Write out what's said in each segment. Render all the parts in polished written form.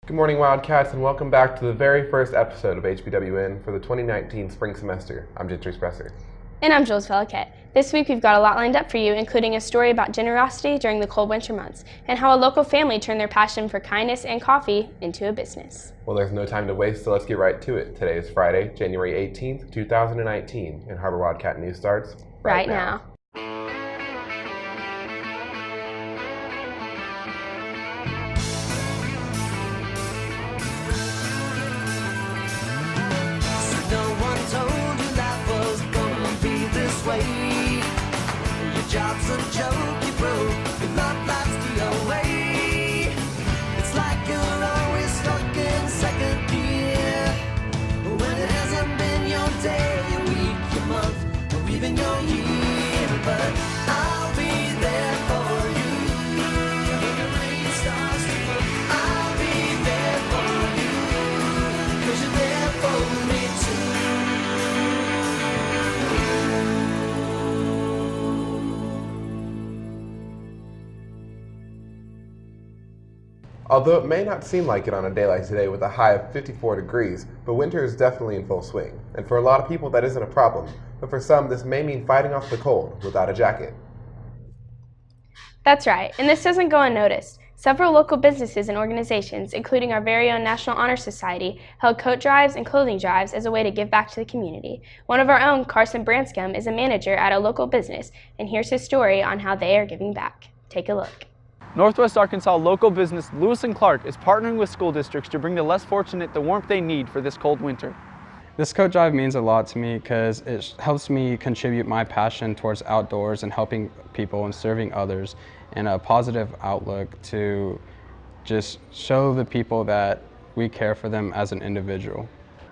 Good morning, Wildcats, and welcome back to the very first episode of HBWN for the 2019 spring semester. I'm Gentry Spresser. And I'm Jules Wildcat. This week we've got a lot lined up for you, including a story about generosity during the cold winter months, and how a local family turned their passion for kindness and coffee into a business. Well, there's no time to waste, so let's get right to it. Today is Friday, January 18th, 2019, and Har-Ber Wildcat News starts right now. Your job's a joke, you broke, your love life's the away. It's like you're always stuck in second gear, when it hasn't been your day, your week, your month, or even your year. But I'll be there for you when the rain starts to fall. I'll be there for you, 'cause you're there for me too. Although it may not seem like it on a day like today with a high of 54 degrees, but winter is definitely in full swing. And for a lot of people that isn't a problem, but for some this may mean fighting off the cold without a jacket. That's right, and this doesn't go unnoticed. Several local businesses and organizations, including our very own National Honor Society, held coat drives and clothing drives as a way to give back to the community. One of our own, Carson Branscombe, is a manager at a local business, and here's his story on how they are giving back. Take a look. Northwest Arkansas local business Lewis and Clark is partnering with school districts to bring the less fortunate the warmth they need for this cold winter. This coat drive means a lot to me because it helps me contribute my passion towards outdoors and helping people and serving others, and a positive outlook to just show the people that we care for them as an individual.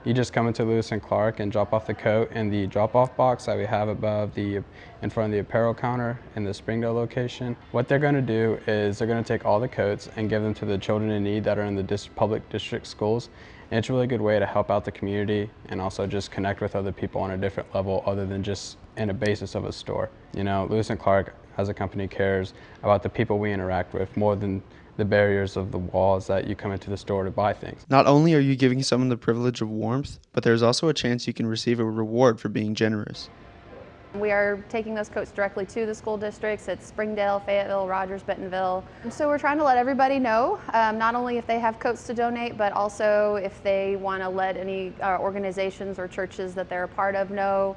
You just come into Lewis and Clark and drop off the coat in the drop-off box that we have above in front of the apparel counter in the Springdale location. What they're going to do is they're going to take all the coats and give them to the children in need that are in the public district schools. And it's a really good way to help out the community and also just connect with other people on a different level other than just in a basis of a store. You know, Lewis and Clark as a company cares about the people we interact with more than the barriers of the walls that you come into the store to buy things. Not only are you giving someone the privilege of warmth, but there's also a chance you can receive a reward for being generous. We are taking those coats directly to the school districts at Springdale, Fayetteville, Rogers, Bentonville. So we're trying to let everybody know, not only if they have coats to donate, but also if they want to let any organizations or churches that they're a part of know,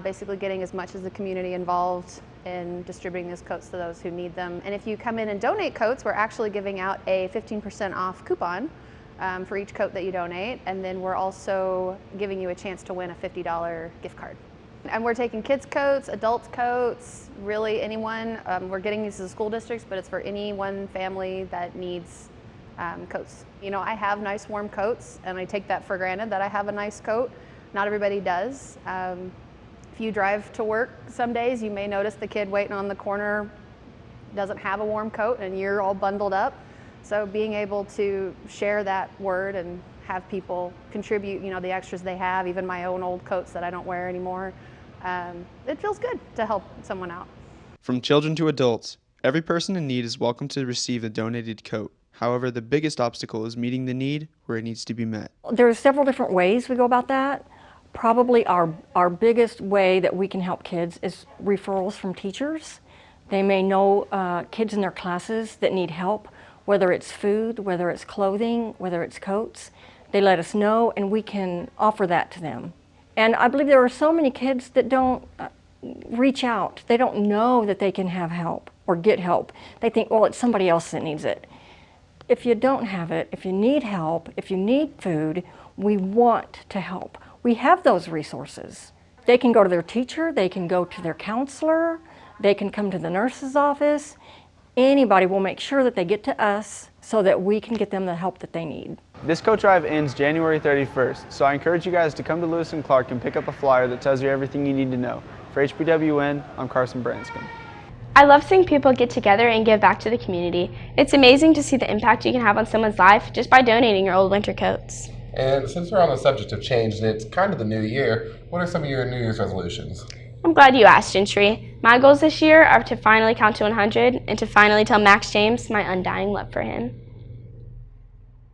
basically getting as much as the community involved in distributing these coats to those who need them. And if you come in and donate coats, we're actually giving out a 15% off coupon for each coat that you donate, and then we're also giving you a chance to win a $50 gift card. And we're taking kids' coats, adults' coats, really anyone. We're getting these to the school districts, but it's for any one family that needs coats. You know, I have nice warm coats, and I take that for granted that I have a nice coat. Not everybody does. If you drive to work some days, you may notice the kid waiting on the corner doesn't have a warm coat and you're all bundled up. So being able to share that word and have people contribute, you know, the extras they have, even my own old coats that I don't wear anymore, it feels good to help someone out. From children to adults, every person in need is welcome to receive a donated coat. However, the biggest obstacle is meeting the need where it needs to be met. There's several different ways we go about that. Probably our biggest way that we can help kids is referrals from teachers. They may know kids in their classes that need help, whether it's food, whether it's clothing, whether it's coats. They let us know and we can offer that to them. And I believe there are so many kids that don't reach out. They don't know that they can have help or get help. They think, well, it's somebody else that needs it. If you don't have it, if you need help, if you need food, we want to help. We have those resources. They can go to their teacher, they can go to their counselor, they can come to the nurse's office. Anybody will make sure that they get to us so that we can get them the help that they need. This coat drive ends January 31st, so I encourage you guys to come to Lewis and Clark and pick up a flyer that tells you everything you need to know. For HBWN, I'm Carson Branscombe. I love seeing people get together and give back to the community. It's amazing to see the impact you can have on someone's life just by donating your old winter coats. And since we're on the subject of change and it's kind of the new year, what are some of your New Year's resolutions? I'm glad you asked, Gentry. My goals this year are to finally count to 100 and to finally tell Max James my undying love for him.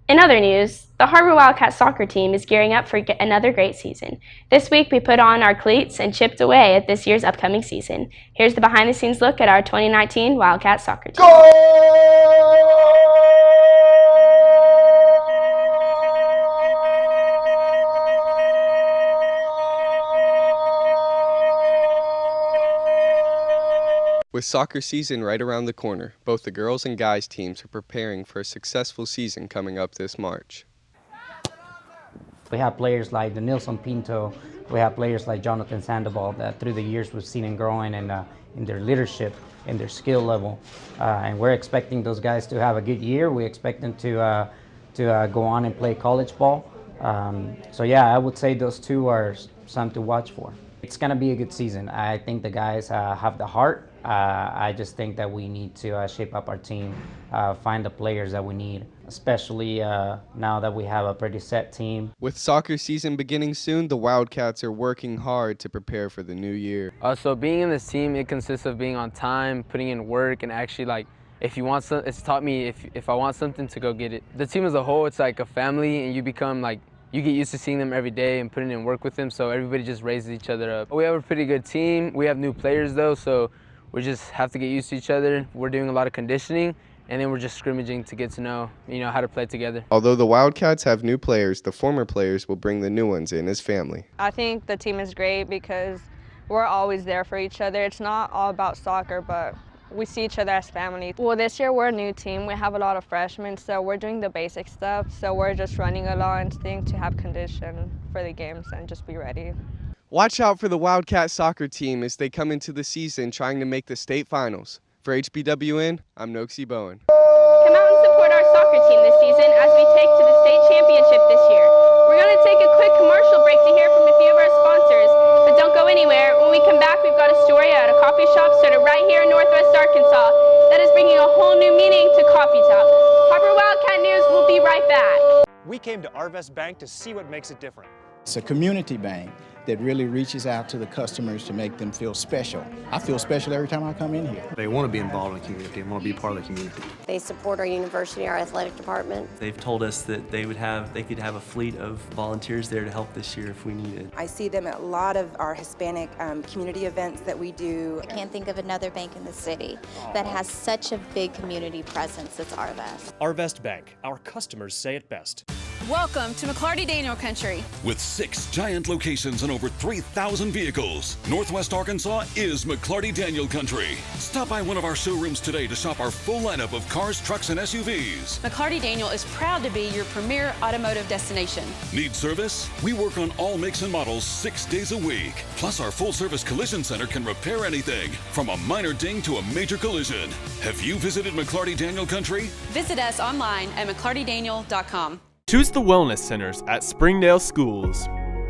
In other news, the Har-Ber Wildcat soccer team is gearing up for another great season. This week we put on our cleats and chipped away at this year's upcoming season. Here's the behind-the-scenes look at our 2019 Wildcat soccer team. With soccer season right around the corner, both the girls and guys teams are preparing for a successful season coming up this March. We have players like the Nilson Pinto, we have players like Jonathan Sandoval that through the years we've seen them growing in their leadership and their skill level. And we're expecting those guys to have a good year. We expect them to go on and play college ball. So yeah, I would say those two are something to watch for. It's going to be a good season. I think the guys have the heart. I just think that we need to shape up our team, find the players that we need, especially now that we have a pretty set team. With soccer season beginning soon, the Wildcats are working hard to prepare for the new year. So being in this team, it consists of being on time, putting in work, and actually like, if you want some, it's taught me if I want something to go get it. The team as a whole, it's like a family, and you become like, you get used to seeing them every day and putting in work with them, so everybody just raises each other up. We have a pretty good team. We have new players though, so we just have to get used to each other. We're doing a lot of conditioning, and then we're just scrimmaging to get to know, how to play together. Although the Wildcats have new players, the former players will bring the new ones in as family. I think the team is great because we're always there for each other. It's not all about soccer, but we see each other as family. Well, this year we're a new team. We have a lot of freshmen, so we're doing the basic stuff. So we're just running a lot and staying to have condition for the games and just be ready. Watch out for the Wildcat soccer team as they come into the season trying to make the state finals. For HBWN, I'm Noxie Bowen. Come out and support our soccer team this season as we take to the state championship this year. We're going to take a quick commercial break to hear from a few of our sponsors, but don't go anywhere. When we come back, we've got a story at a coffee shop started right here in Northwest Arkansas that is bringing a whole new meaning to coffee talk. Har-Ber Wildcat News will be right back. We came to Arvest Bank to see what makes it different. It's a community bank that really reaches out to the customers to make them feel special. I feel special every time I come in here. They want to be involved in the community and want to be part of the community. They support our university, our athletic department. They've told us that they could have a fleet of volunteers there to help this year if we needed. I see them at a lot of our Hispanic community events that we do. I can't think of another bank in the city that has such a big community presence as Arvest. Arvest Bank, our customers say it best. Welcome to McClarty Daniel Country. With 6 giant locations and over 3,000 vehicles, Northwest Arkansas is McClarty Daniel Country. Stop by one of our showrooms today to shop our full lineup of cars, trucks, and SUVs. McClarty Daniel is proud to be your premier automotive destination. Need service? We work on all makes and models 6 days a week. Plus, our full-service collision center can repair anything, from a minor ding to a major collision. Have you visited McClarty Daniel Country? Visit us online at mcclartydaniel.com. Choose the Wellness Centers at Springdale Schools.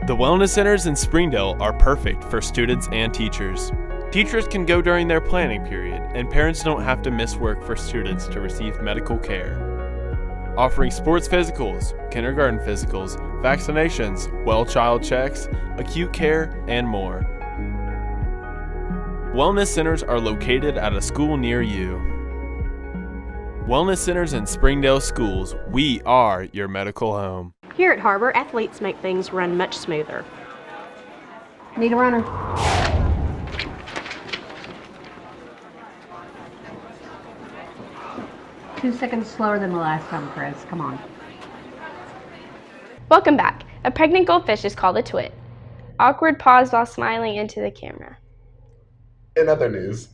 The Wellness Centers in Springdale are perfect for students and teachers. Teachers can go during their planning period, and parents don't have to miss work for students to receive medical care. Offering sports physicals, kindergarten physicals, vaccinations, well child checks, acute care, and more. Wellness Centers are located at a school near you. Wellness Centers in Springdale Schools, we are your medical home. Here at Har-Ber, athletes make things run much smoother. Need a runner. Two seconds slower than the last time, Chris. Come on. Welcome back. A pregnant goldfish is called a twit. Awkward pause while smiling into the camera. In other news,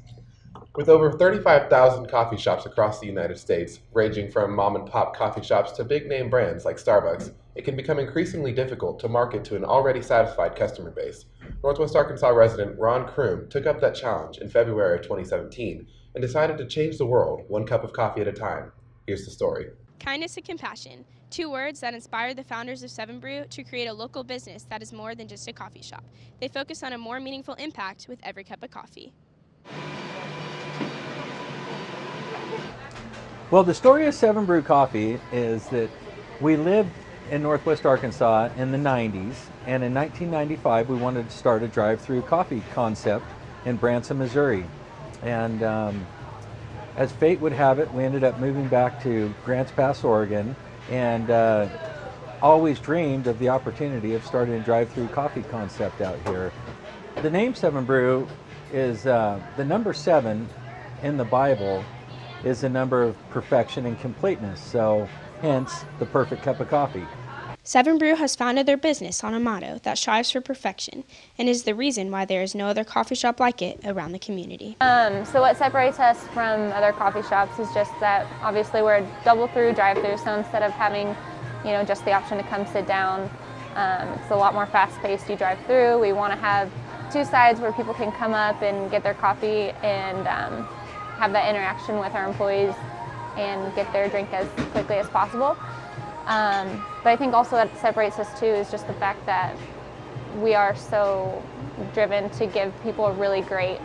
with over 35,000 coffee shops across the United States, ranging from mom-and-pop coffee shops to big-name brands like Starbucks, it can become increasingly difficult to market to an already satisfied customer base. Northwest Arkansas resident Ron Kroom took up that challenge in February of 2017 and decided to change the world one cup of coffee at a time. Here's the story. Kindness and compassion, 2 words that inspired the founders of 7 Brew to create a local business that is more than just a coffee shop. They focus on a more meaningful impact with every cup of coffee. Well, the story of 7 Brew Coffee is that we lived in Northwest Arkansas in the 90s, and in 1995 we wanted to start a drive-through coffee concept in Branson, Missouri. And as fate would have it, we ended up moving back to Grants Pass, Oregon, and always dreamed of the opportunity of starting a drive-through coffee concept out here. The name 7 Brew is the number 7 in the Bible is a number of perfection and completeness, so hence the perfect cup of coffee. 7 Brew has founded their business on a motto that strives for perfection and is the reason why there is no other coffee shop like it around the community. So what separates us from other coffee shops is just that obviously we're a double-through drive-through, so instead of having just the option to come sit down, it's a lot more fast-paced. You drive through. We want to have 2 sides where people can come up and get their coffee and have that interaction with our employees and get their drink as quickly as possible. But I think also what separates us too is just the fact that we are so driven to give people a really great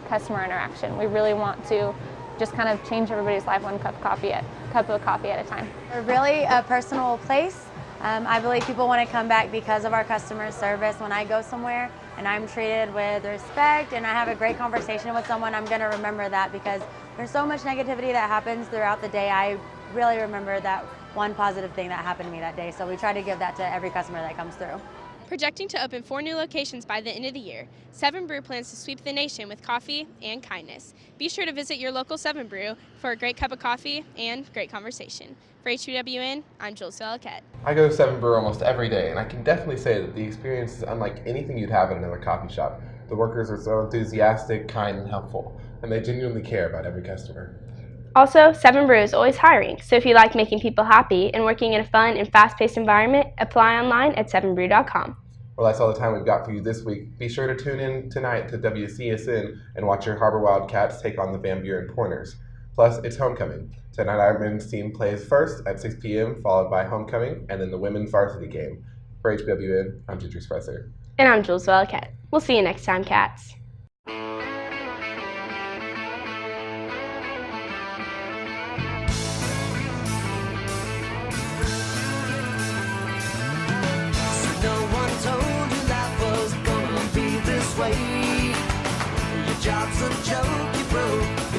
customer interaction. We really want to just kind of change everybody's life one cup of coffee at a time. We're really a personal place. I believe people want to come back because of our customer service. When I go somewhere and I'm treated with respect and I have a great conversation with someone, I'm going to remember that because there's so much negativity that happens throughout the day. I really remember that one positive thing that happened to me that day. So we try to give that to every customer that comes through. Projecting to open 4 new locations by the end of the year, 7 Brew plans to sweep the nation with coffee and kindness. Be sure to visit your local 7 Brew for a great cup of coffee and great conversation. For HBWN, I'm Jules and Wildcat. I go to 7 Brew almost every day, and I can definitely say that the experience is unlike anything you'd have at another coffee shop. The workers are so enthusiastic, kind, and helpful, and they genuinely care about every customer. Also, 7 Brew is always hiring, so if you like making people happy and working in a fun and fast-paced environment, apply online at 7brew.com. Well, that's all the time we've got for you this week. Be sure to tune in tonight to WCSN and watch your Har-Ber Wildcats take on the Van Buren Pointers. Plus, it's homecoming. Tonight, our men's team plays first at 6 p.m., followed by homecoming, and then the women's varsity game. For HWN, I'm Gentry Spresser. And I'm Jules Wildcat. We'll see you next time, Cats. Your job's a joke you broke.